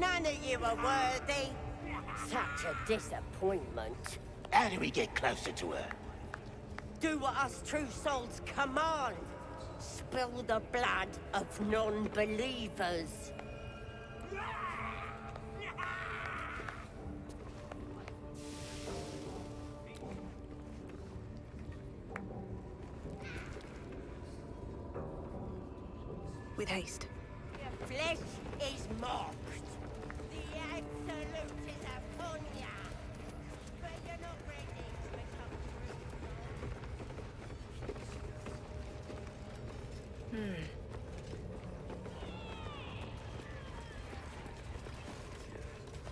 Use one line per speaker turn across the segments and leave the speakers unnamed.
None of you are worthy. Such a disappointment.
How do we get closer to her?
Do what us true souls command. Spill the blood of non-believers.
With haste.
Your flesh is mocked. The Absolute is upon ya. But you're not ready to become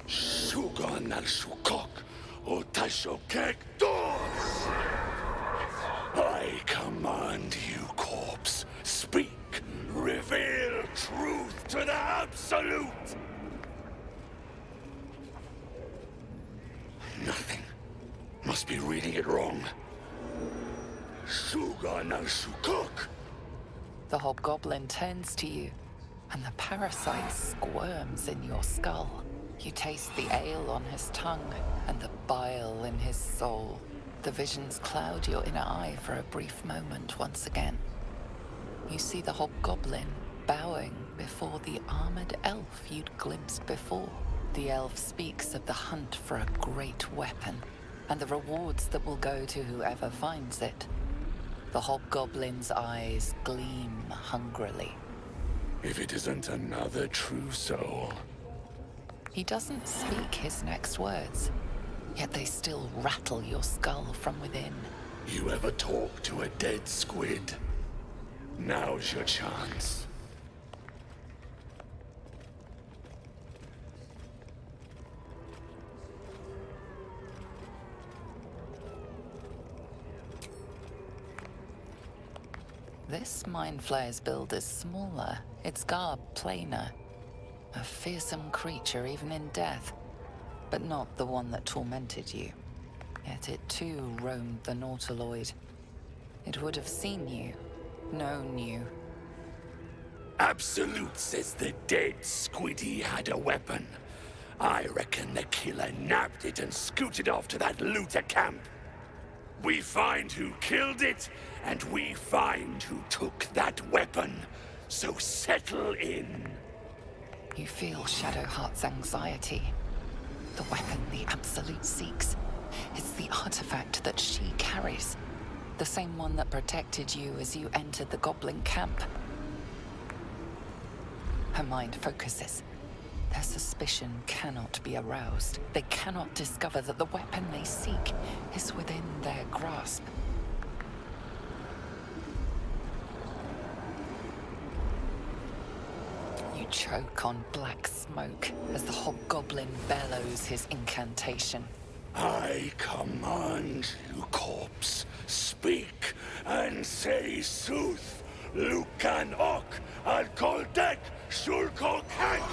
Shugan al Shukok, Otashokek Dos! I command you, corpse. Speak. Reveal truth to the Absolute! Nothing. Must be reading it wrong. Shugan al Shukok!
The hobgoblin turns to you, and the parasite squirms in your skull. You taste the ale on his tongue, and the bile in his soul. The visions cloud your inner eye for a brief moment once again. You see the hobgoblin bowing before the armored elf you'd glimpsed before. The elf speaks of the hunt for a great weapon, and the rewards that will go to whoever finds it. The hobgoblin's eyes gleam hungrily.
If it isn't another true soul.
He doesn't speak his next words, yet they still rattle your skull from within.
You ever talk to a dead squid? Now's your chance.
This Mind Flayer's build is smaller, its garb plainer. A fearsome creature even in death, but not the one that tormented you. Yet it too roamed the Nautiloid. It would have seen you, known you.
Absolute says the dead squiddy had a weapon. I reckon the killer nabbed it and scooted off to that looter camp. We find who killed it, and we find who took that weapon. So settle in.
You feel Shadowheart's anxiety. The weapon the Absolute seeks. It's the artifact that she carries. The same one that protected you as you entered the goblin camp. Her mind focuses. Their suspicion cannot be aroused. They cannot discover that the weapon they seek is within their grasp. You choke on black smoke as the hobgoblin bellows his incantation.
I command you, corpse. Speak and say sooth. Lucan Ok, Al Koldek, Shulkok Hank.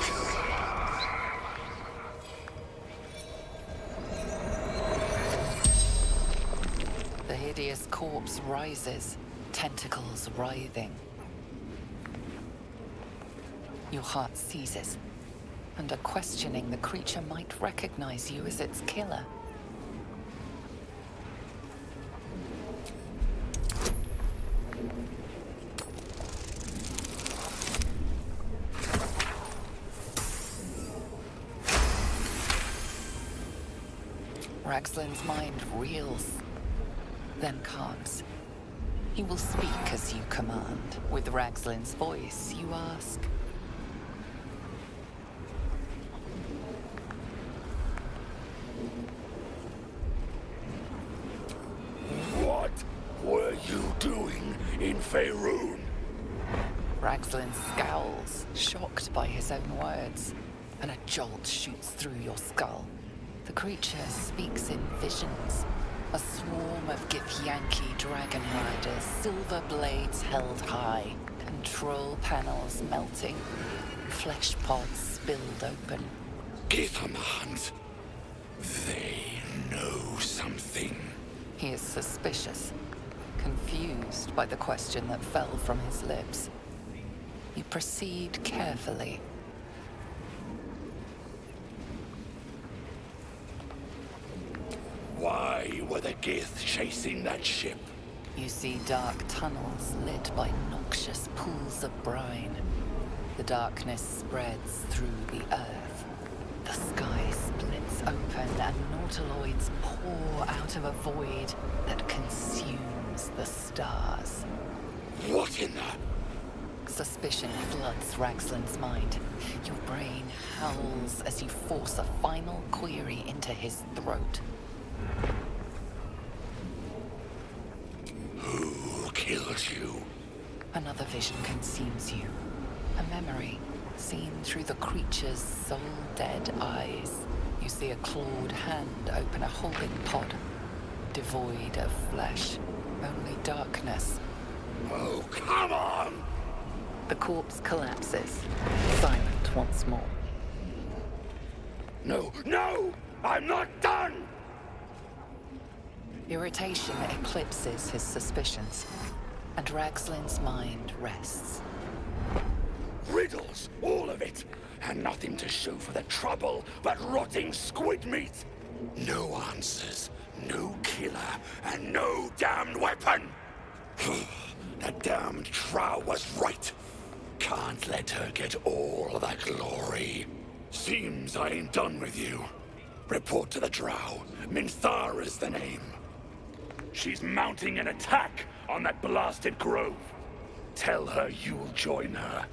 The hideous corpse rises, tentacles writhing. Your heart seizes. Under questioning, the creature might recognize you as its killer. Ragslin's mind reels, then calms. He will speak as you command. With Ragslin's voice, you ask,
What were you doing in Faerun?
Ragslin scowls, shocked by his own words, and a jolt shoots through your skull. The creature speaks in visions. A swarm of Githyanki dragon riders, silver blades held high, control panels melting, flesh pods spilled open.
Githamant. They know something.
He is suspicious, confused by the question that fell from his lips. You proceed carefully.
were the Gith chasing that ship?
You see dark tunnels lit by noxious pools of brine. The darkness spreads through the earth. The sky splits open and nautiloids pour out of a void that consumes the stars.
What in the...
Suspicion floods Raxlin's mind. Your brain howls as you force a final query into his throat.
Who killed you?
Another vision consumes you. A memory, seen through the creature's soul-dead eyes. You see a clawed hand open a holding pod, devoid of flesh, only darkness.
Oh, come on!
The corpse collapses, silent once more.
No, no! I'm not done!
Irritation eclipses his suspicions, and Raxlin's mind rests.
Riddles, all of it, and nothing to show for the trouble but rotting squid meat. No answers, no killer, and no damned weapon. That damned Trow was right. Can't let her get all of that glory. Seems I ain't done with you. Report to the Drow. Minthara's the name. She's mounting an attack on that blasted grove. Tell her you'll join her.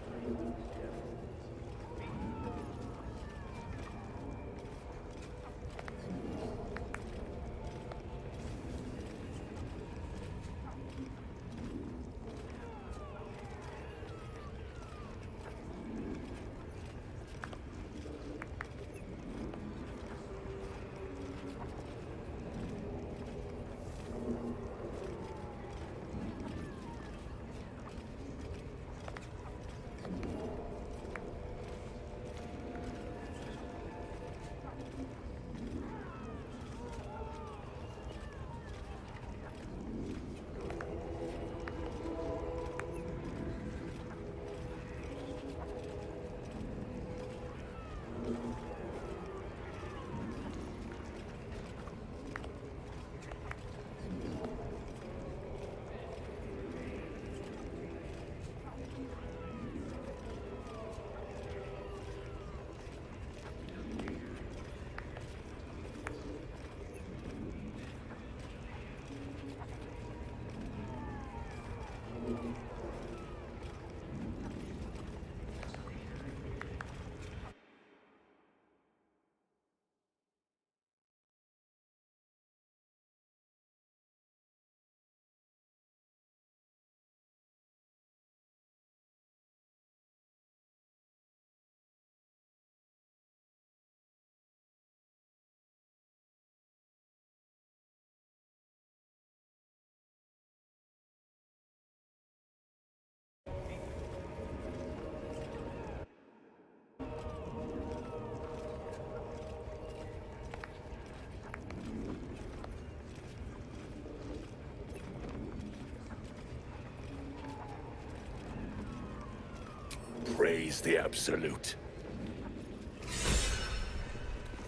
Praise the Absolute.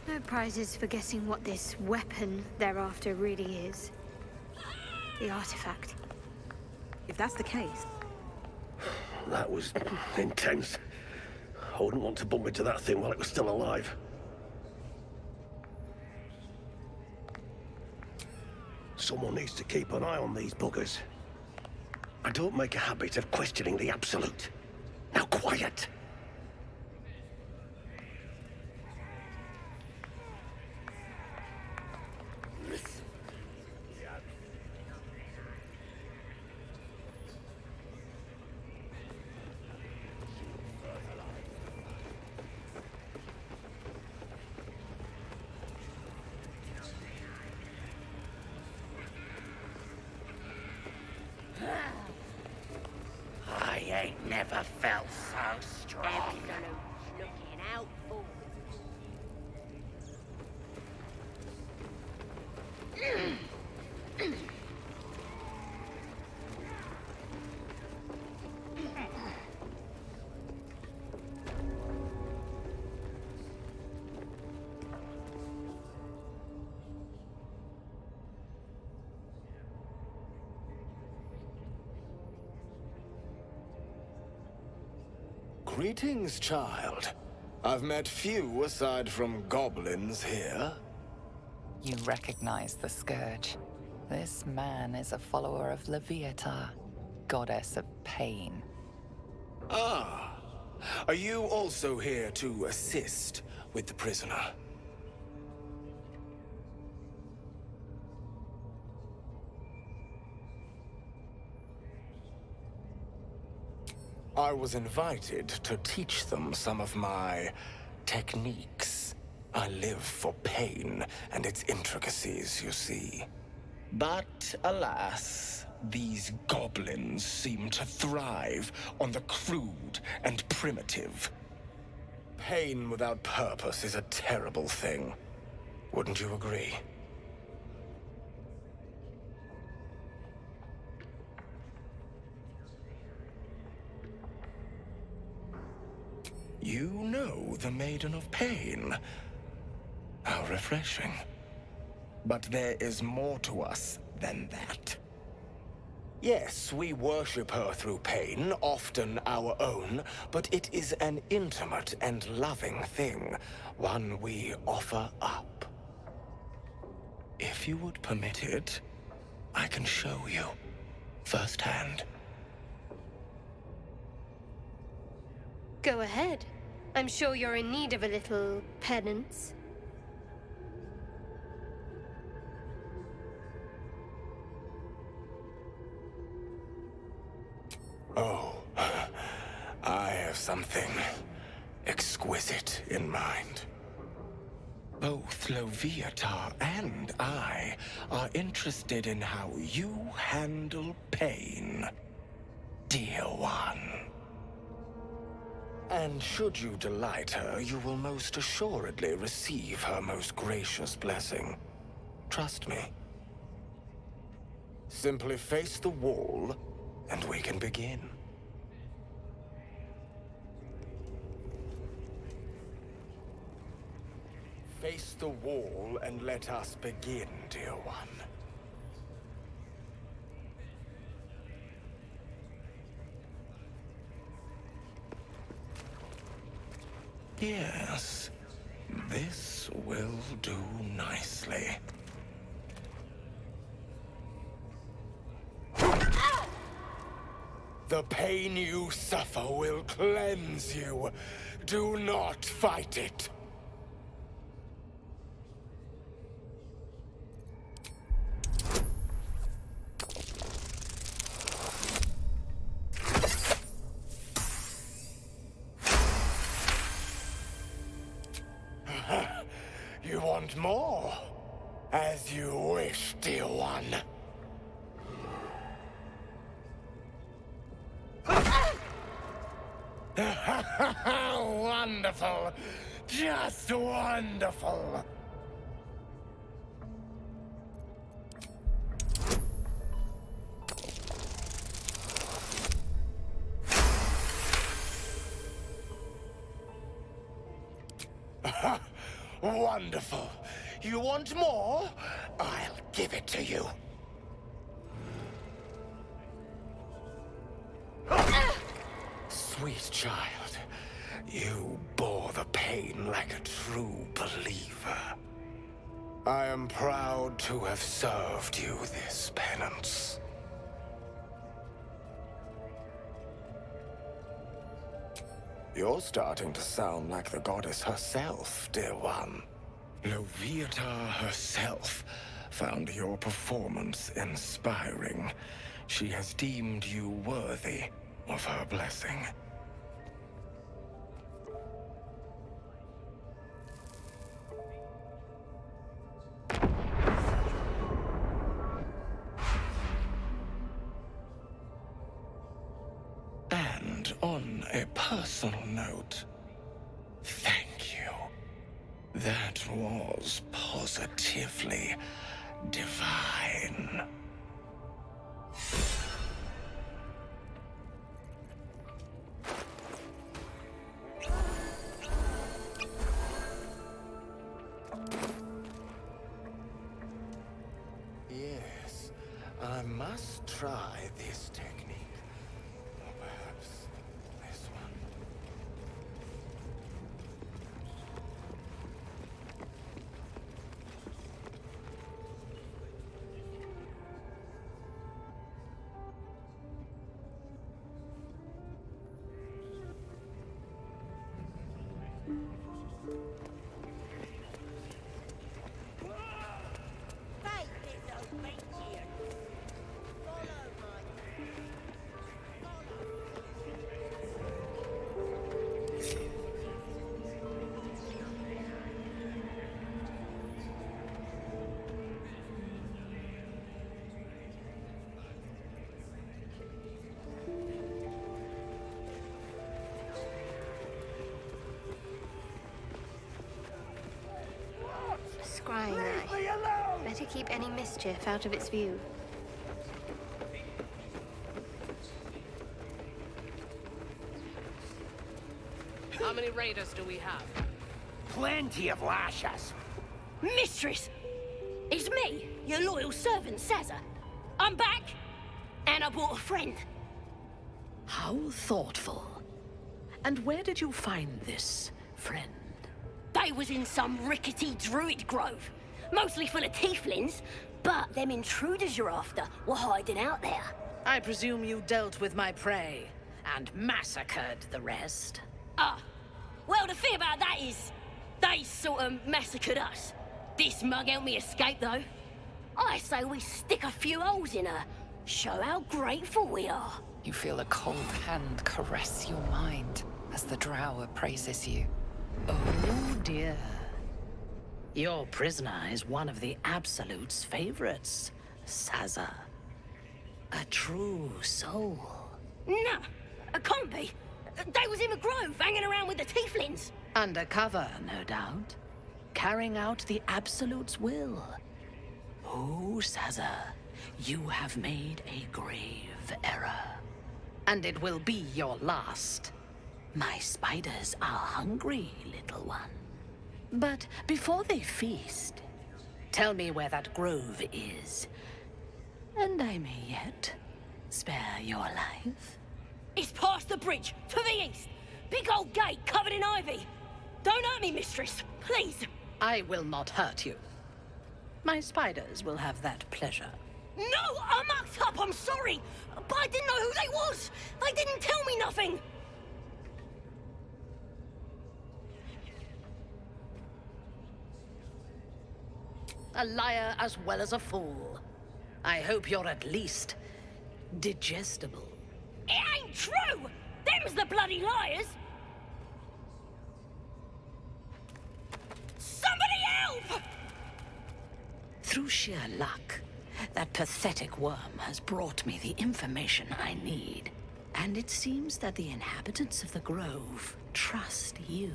No prizes for guessing what this weapon thereafter really is. The artifact.
If that's the case,
That was intense. I wouldn't want to bump into that thing while it was still alive. Someone needs to keep an eye on these buggers. I don't make a habit of questioning the Absolute. Now quiet! I ain't never felt so
Greetings, child. I've met few aside from goblins here.
You recognize the Scourge. This man is a follower of Leviatha, goddess of pain.
Ah, are you also here to assist with the prisoner? I was invited to teach them some of my techniques. I live for pain and its intricacies, you see. But alas, these goblins seem to thrive on the crude and primitive. Pain without purpose is a terrible thing. Wouldn't you agree? You know the Maiden of Pain. How refreshing. But there is more to us than that. Yes, we worship her through pain, often our own, but it is an intimate and loving thing, one we offer up. If you would permit it, I can show you firsthand.
Go ahead. I'm sure you're in need of a little penance.
Oh, I have something exquisite in mind. Both Leviatha and I are interested in how you handle pain, dear one. And should you delight her, you will most assuredly receive her most gracious blessing. Trust me. Simply face the wall, and we can begin. Face the wall and let us begin, dear one. Yes, this will do nicely. The pain you suffer will cleanse you. Do not fight it. You want more? As you wish, dear one. Wonderful! Just wonderful! Wonderful! You want more? I'll give it to you. Sweet child, you bore the pain like a true believer. I am proud to have served you this penance. You're starting to sound like the goddess herself, dear one. Leviatha herself found your performance inspiring. She has deemed you worthy of her blessing. And on a personal note, thank you. That was positively divine. Yes, I must try this technique. Or perhaps this one.
scrying eye. Better keep any mischief out of its view.
How many raiders do we have?
Plenty of lashes.
Mistress! It's me, your loyal servant, Sazza. I'm back, and I brought a friend.
How thoughtful. And where did you find this friend?
They was in some rickety druid grove, mostly full of tieflings, but them intruders you're after were hiding out there.
I presume you dealt with my prey and massacred the rest.
Well, the thing about that is, they sort of massacred us. This mug helped me escape, though. I say we stick a few holes in her, show how grateful we are.
You feel a cold hand caress your mind as the drow praises you.
Oh dear. Your prisoner is one of the Absolute's favorites, Sazza. A true soul.
Nah, it can't be. They was in the grove, hanging around with the tieflings.
Undercover, no doubt. Carrying out the Absolute's will. Oh, Sazza, you have made a grave error. And it will be your last. My spiders are hungry, little one. But before they feast, tell me where that grove is. And I may yet spare your life.
It's past the bridge, to the east. Big old gate covered in ivy. Don't hurt me, mistress, please.
I will not hurt you. My spiders will have that pleasure.
No, I mucked up, I'm sorry. But I didn't know who they was. They didn't tell me nothing.
A liar as well as a fool. I hope you're at least digestible.
It ain't true! Them's the bloody liars! Somebody help!
Through sheer luck, that pathetic worm has brought me the information I need. And it seems that the inhabitants of the Grove trust you.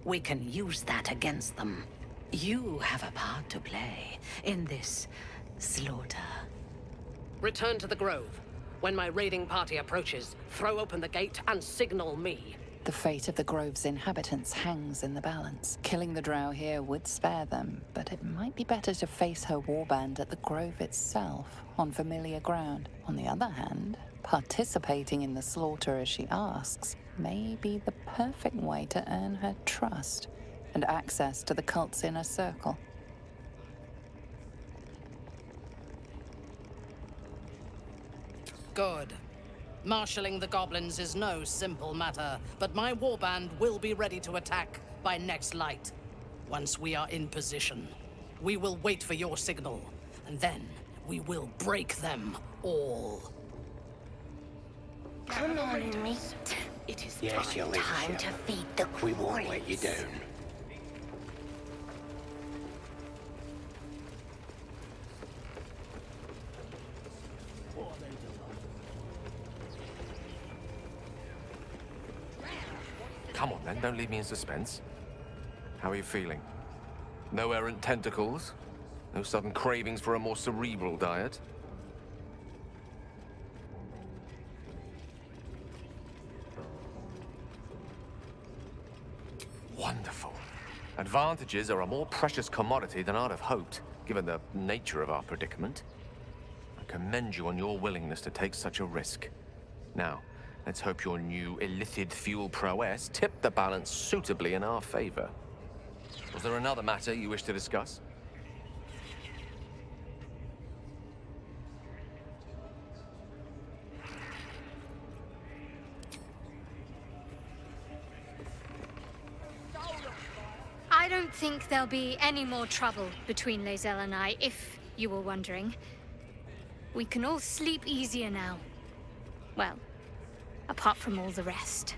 We can use that against them. You have a part to play in this slaughter. Return to the Grove. When my raiding party approaches, throw open the gate and signal me.
The fate of the Grove's inhabitants hangs in the balance. Killing the drow here would spare them, but it might be better to face her warband at the Grove itself, on familiar ground. On the other hand, participating in the slaughter as she asks may be the perfect way to earn her trust and access to the cult's inner circle.
Good. Marshalling the goblins is no simple matter, but my warband will be ready to attack by next light. Once we are in position, we will wait for your signal, and then we will break them all.
Come on, mate.
It is
Yes, your
Time to
ladyship.
feed the
We won't let you
quarries.
down.
Come on then, don't leave me in suspense. How are you feeling? No errant tentacles? No sudden cravings for a more cerebral diet? Wonderful. Advantages are a more precious commodity than I'd have hoped, given the nature of our predicament. I commend you on your willingness to take such a risk. Now, let's hope your new illithid fuel prowess tipped the balance suitably in our favor. Was there another matter you wish to discuss?
I don't think there'll be any more trouble between Lae'zel and I, if you were wondering. We can all sleep easier now. Well, apart from all the rest.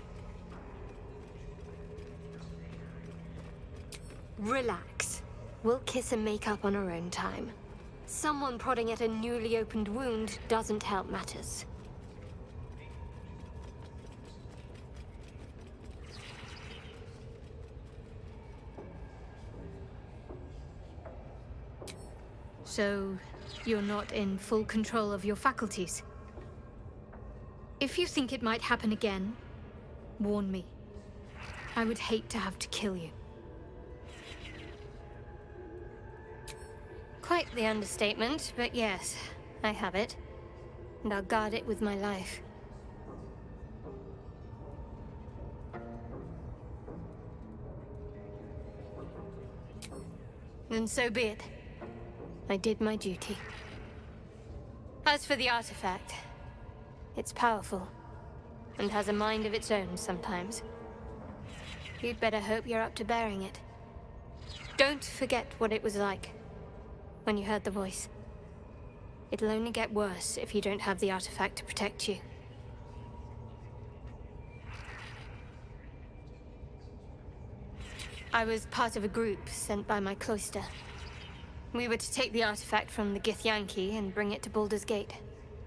Relax. We'll kiss and make up on our own time. Someone prodding at a newly opened wound doesn't help matters. So, you're not in full control of your faculties? If you think it might happen again, warn me. I would hate to have to kill you. Quite the understatement, but yes, I have it. And I'll guard it with my life. Then so be it. I did my duty. As for the artifact, it's powerful, and has a mind of its own sometimes. You'd better hope you're up to bearing it. Don't forget what it was like when you heard the voice. It'll only get worse if you don't have the artifact to protect you. I was part of a group sent by my cloister. We were to take the artifact from the Githyanki and bring it to Baldur's Gate,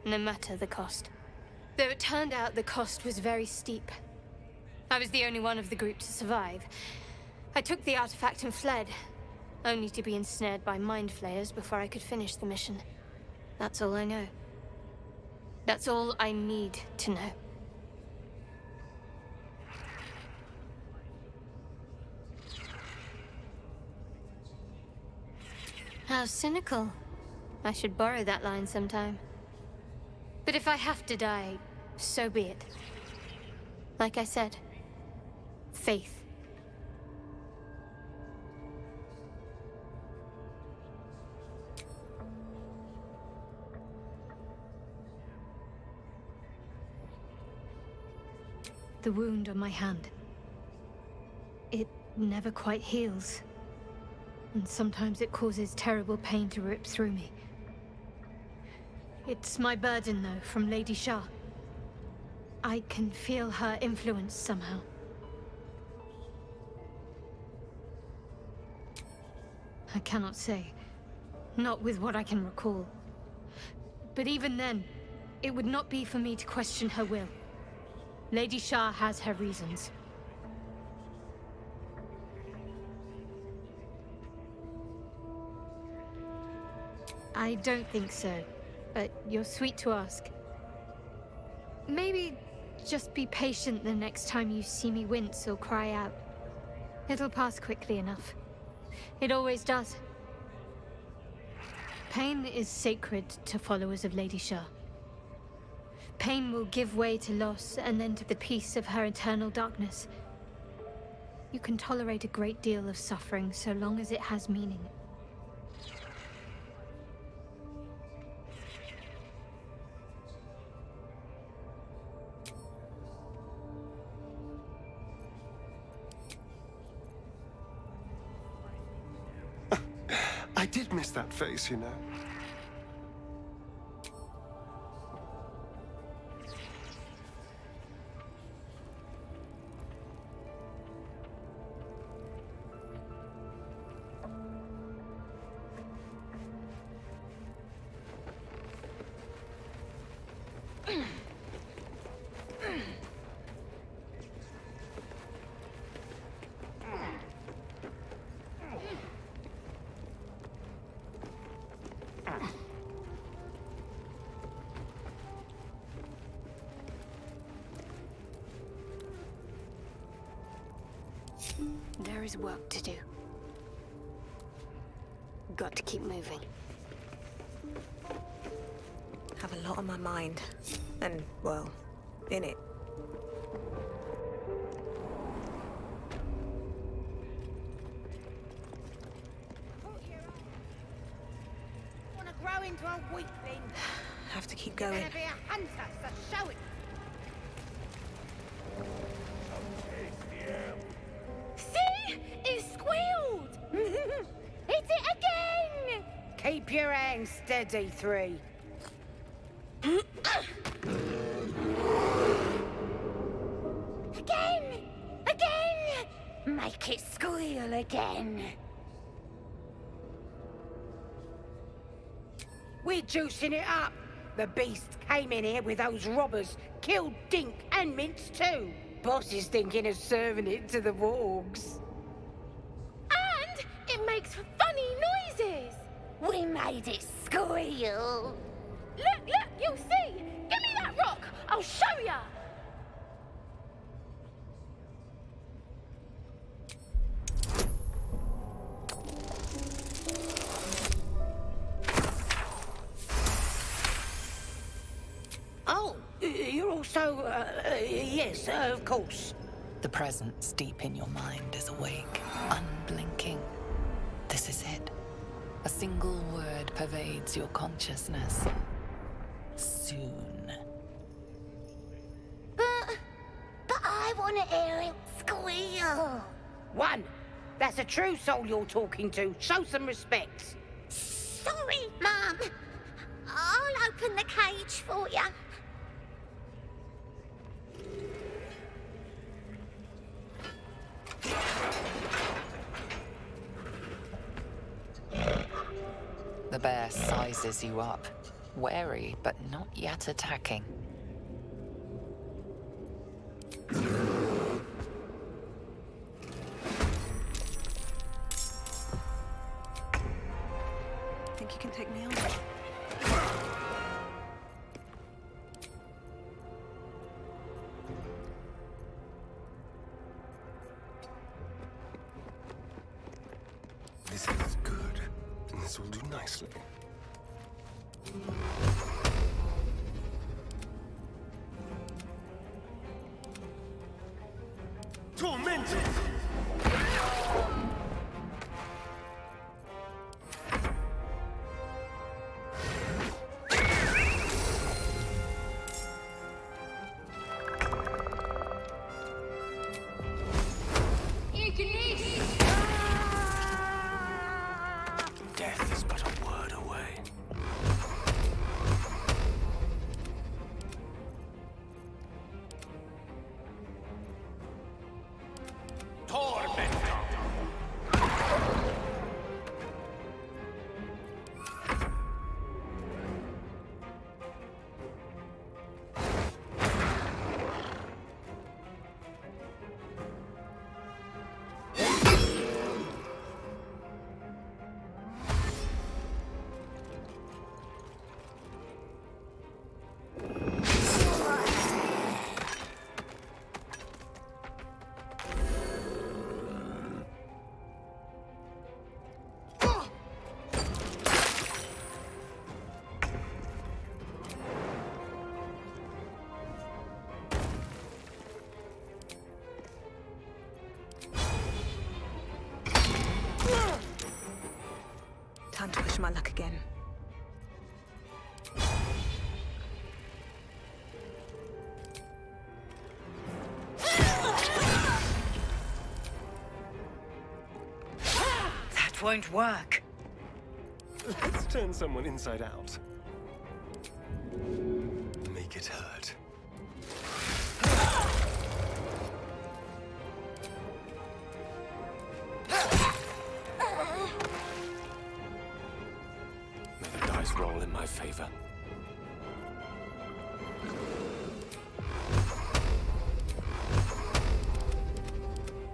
no matter the cost. Though it turned out the cost was very steep. I was the only one of the group to survive. I took the artifact and fled, only to be ensnared by mind flayers before I could finish the mission. That's all I know. That's all I need to know. How cynical. I should borrow that line sometime. But if I have to die, so be it. Like I said, faith. The wound on my hand. It never quite heals. And sometimes it causes terrible pain to rip through me. It's my burden, though, from Lady Shah. I can feel her influence somehow. I cannot say. Not with what I can recall. But even then, it would not be for me to question her will. Lady Shah has her reasons. I don't think so, but you're sweet to ask. Maybe just be patient the next time you see me wince or cry out. It'll pass quickly enough. It always does. Pain is sacred to followers of Lady Shah. Pain will give way to loss and then to the peace of her eternal darkness. You can tolerate a great deal of suffering so long as it has meaning.
I did miss that face, you know.
There is work to do. Got to keep moving.
Have a lot on my mind. And, well, in it.
Wanna grow into a weakling?
Have to keep going.
Gonna be a hunter, so show it. See? It squealed! Hit it again! Keep your hands steady, 3. Again! Again! Make it squeal again. We're juicing it up. The beast came in here with those robbers, killed Dink and Mince too. Boss is thinking of serving it to the wargs. And it makes funny noises.
We made it squeal.
Look, you'll see! Give me that rock! I'll show ya!
Oh, you're also, yes, of course.
The presence deep in your mind is awake, unblinking. This is it. A single word pervades your consciousness. Soon.
But I want to hear it squeal.
One, that's a true soul you're talking to. Show some respect.
Sorry, Mum. I'll open the cage for you.
The bear sizes you up, wary but not yet attacking.
Think you can take me on?
This is good. This will do nicely. Tormented! Death is but a word away.
Time to push my luck again.
That won't work.
Let's turn someone inside out. Make it hurt. May the dice roll in my favor.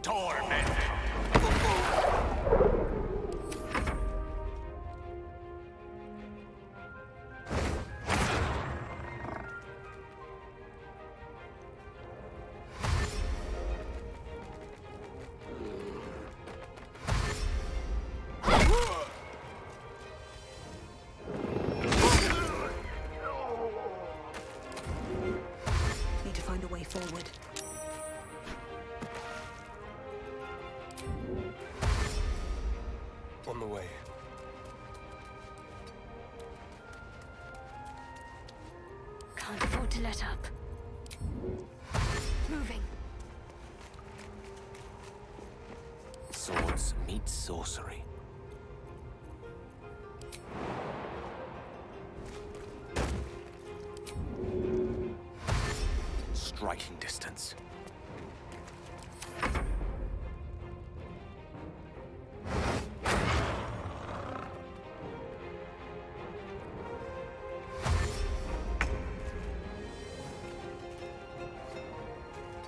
Torment!
Need to find a way forward.
On the way.
Can't afford to let up. Moving.
Swords meet sorcery. Striking distance.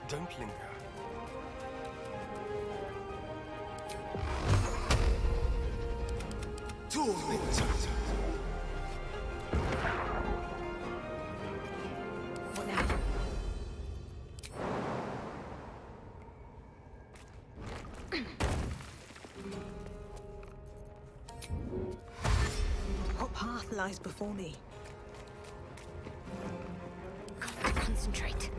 Don't linger.
What now? What path lies before me?
Got to concentrate.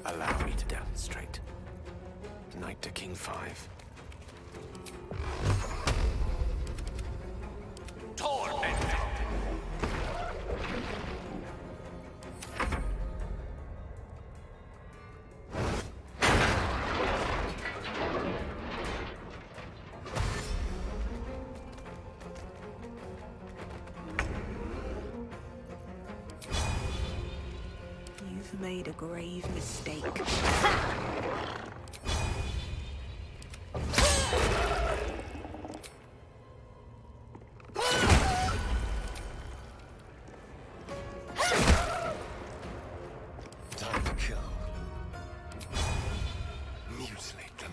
Allow me to demonstrate. Knight to King 5.
Torment!
You've made a grave mistake.
Time to kill. Mutilate them.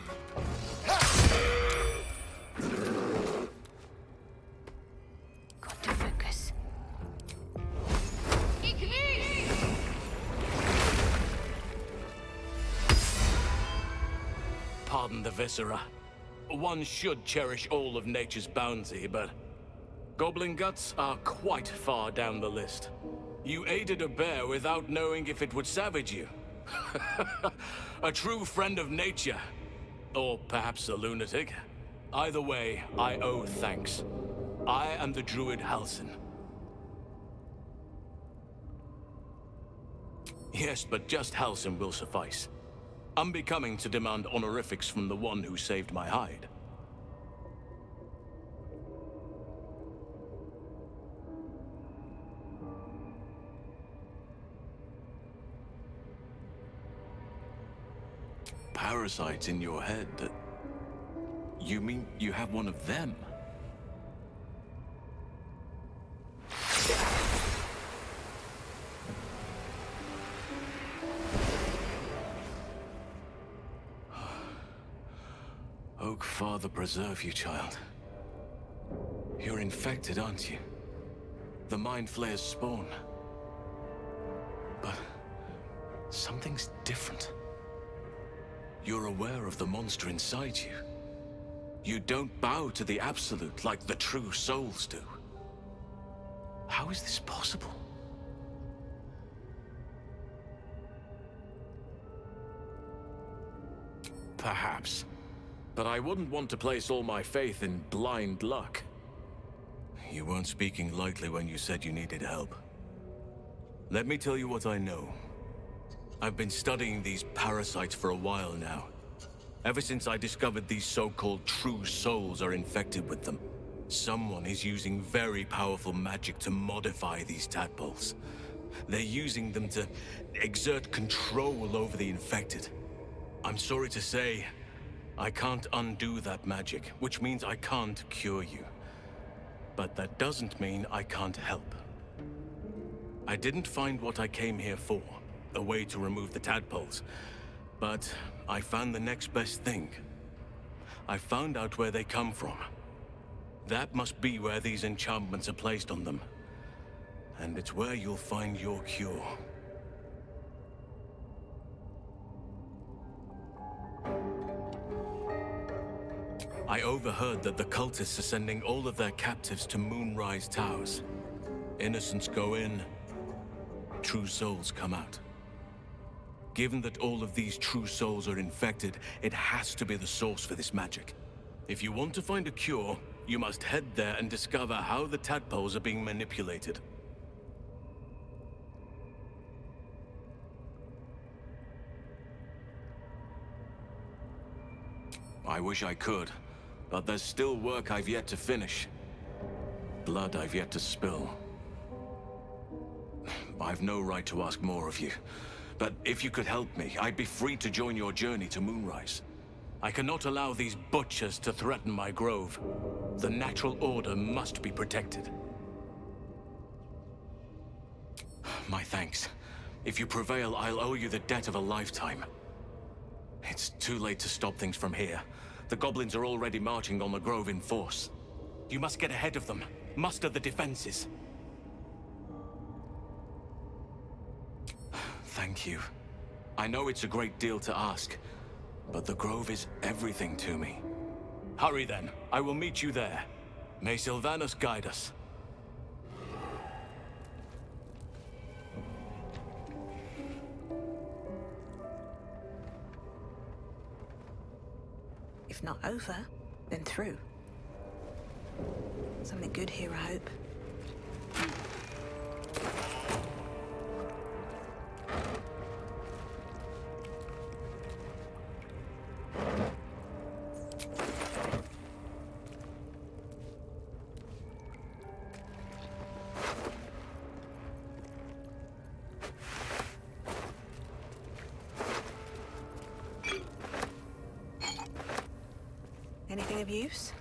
Got to focus.
Pardon the viscera. One should cherish all of nature's bounty, but goblin guts are quite far down the list. You aided a bear without knowing if it would savage you. A true friend of nature. Or perhaps a lunatic. Either way, I owe thanks. I am the druid Halsin. Yes, but just Halsin will suffice. Unbecoming to demand honorifics from the one who saved my hide. Parasites in your head? You mean you have one of them? Oak Father preserve you, child. You're infected, aren't you? The Mind Flayer's spawn. But something's different. You're aware of the monster inside you. You don't bow to the Absolute like the true souls do. How is this possible? Perhaps. But I wouldn't want to place all my faith in blind luck. You weren't speaking lightly when you said you needed help. Let me tell you what I know. I've been studying these parasites for a while now. Ever since I discovered these so-called true souls are infected with them. Someone is using very powerful magic to modify these tadpoles. They're using them to exert control over the infected. I'm sorry to say, I can't undo that magic, which means I can't cure you. But that doesn't mean I can't help. I didn't find what I came here for, a way to remove the tadpoles. But I found the next best thing. I found out where they come from. That must be where these enchantments are placed on them. And it's where you'll find your cure. I overheard that the cultists are sending all of their captives to Moonrise Towers. Innocents go in, true souls come out. Given that all of these true souls are infected, it has to be the source for this magic. If you want to find a cure, you must head there and discover how the tadpoles are being manipulated. I wish I could, but there's still work I've yet to finish. Blood I've yet to spill. I've no right to ask more of you. But if you could help me, I'd be free to join your journey to Moonrise. I cannot allow these butchers to threaten my grove. The natural order must be protected. My thanks. If you prevail, I'll owe you the debt of a lifetime. It's too late to stop things from here. The goblins are already marching on the grove in force. You must get ahead of them. Muster the defenses. Thank you. I know it's a great deal to ask, but the grove is everything to me. Hurry then. I will meet you there. May Sylvanus guide us.
If not over, then through. Something good here, I hope. Anything of use?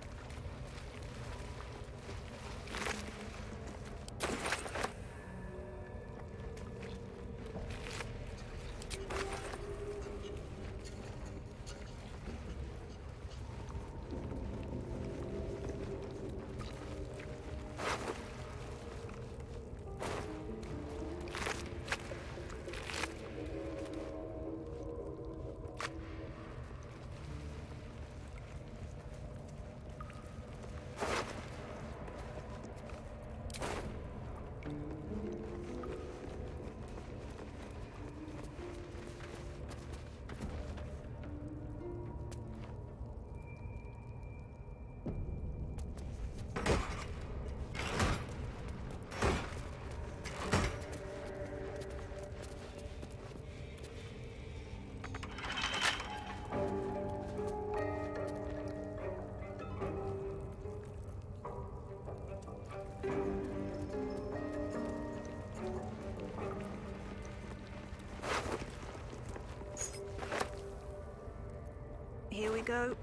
Here we go.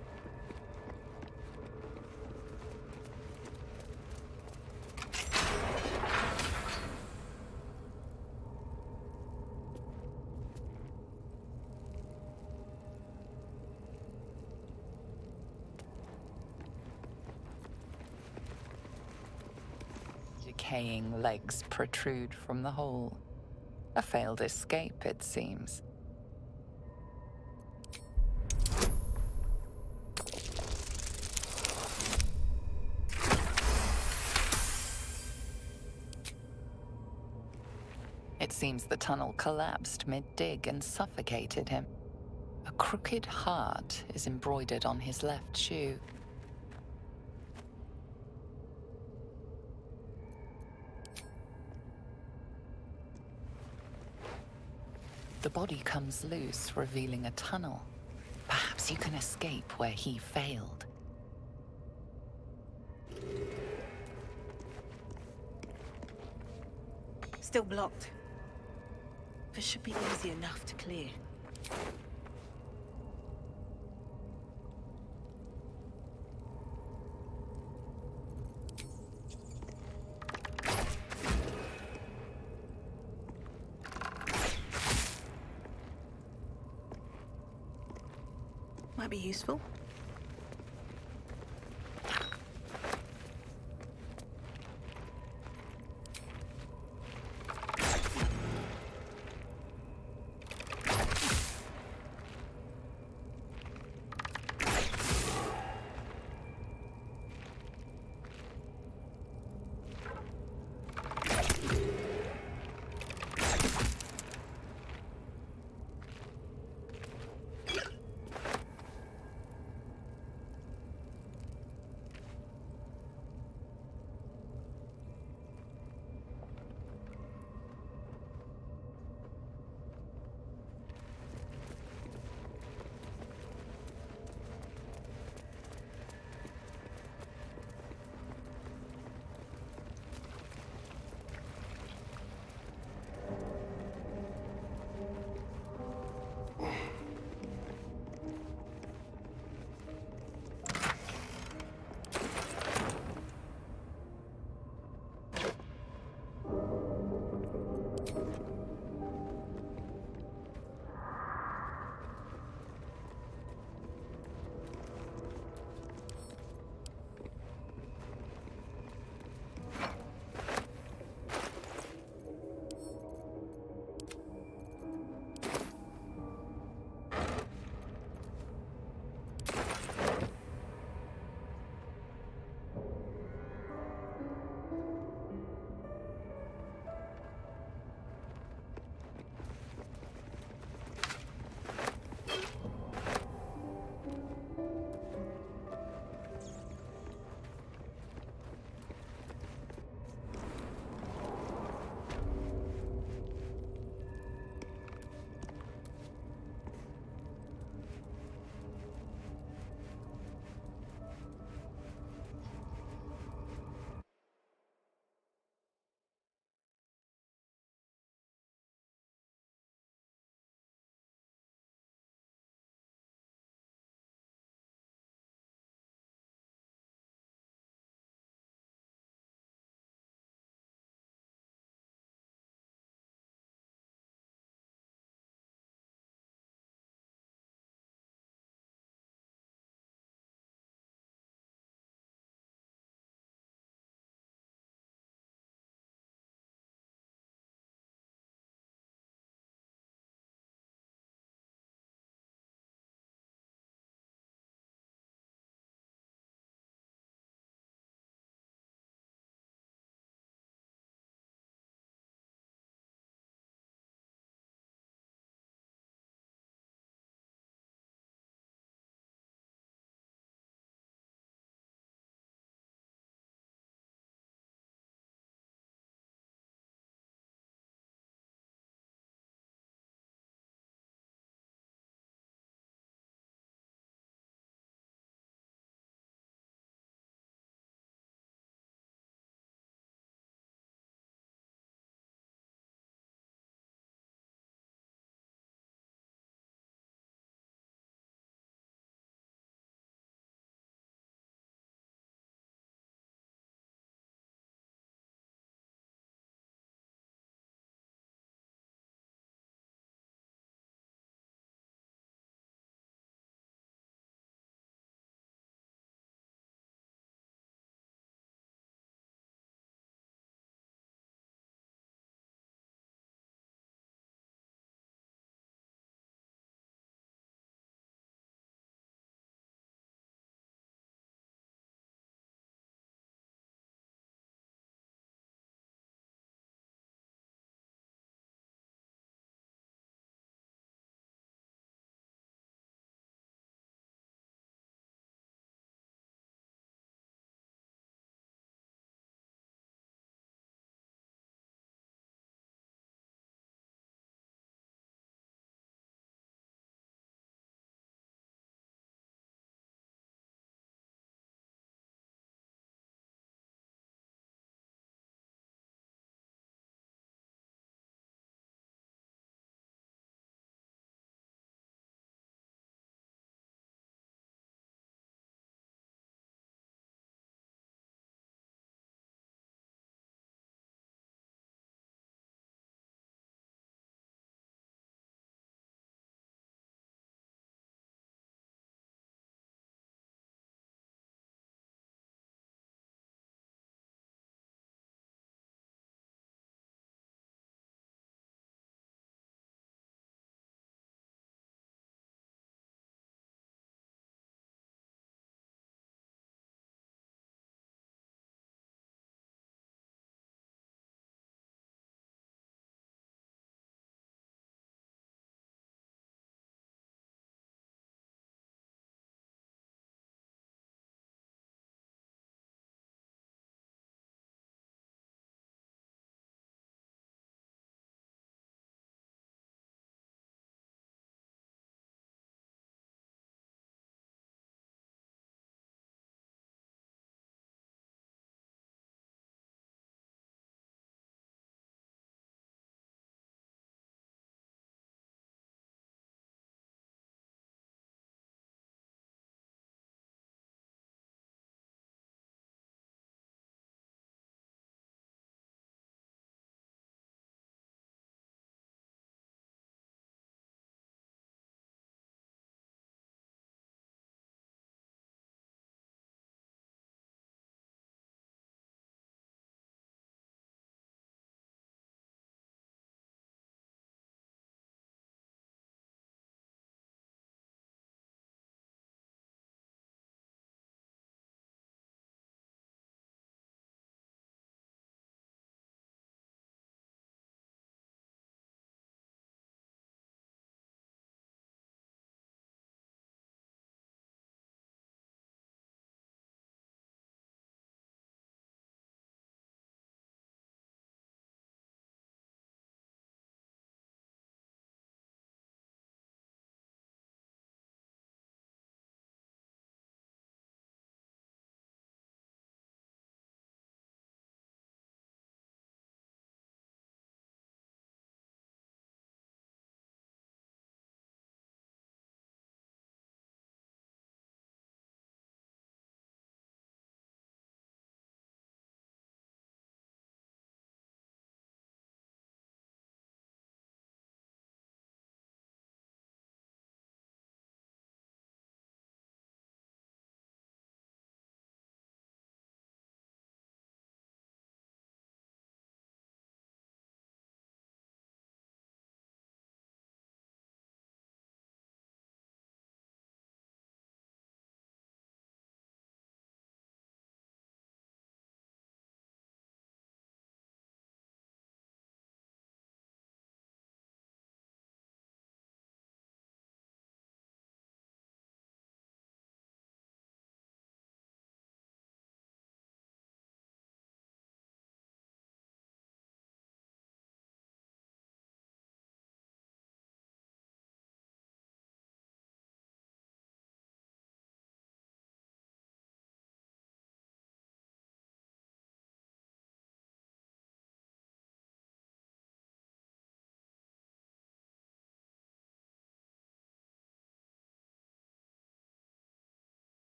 Decaying legs protrude from the hole. A failed escape, it seems. It seems the tunnel collapsed mid-dig and suffocated him. A crooked heart is embroidered on his left shoe. The body comes loose, revealing a tunnel. Perhaps you can escape where he failed.
Still blocked. This should be easy enough to clear. Might be useful.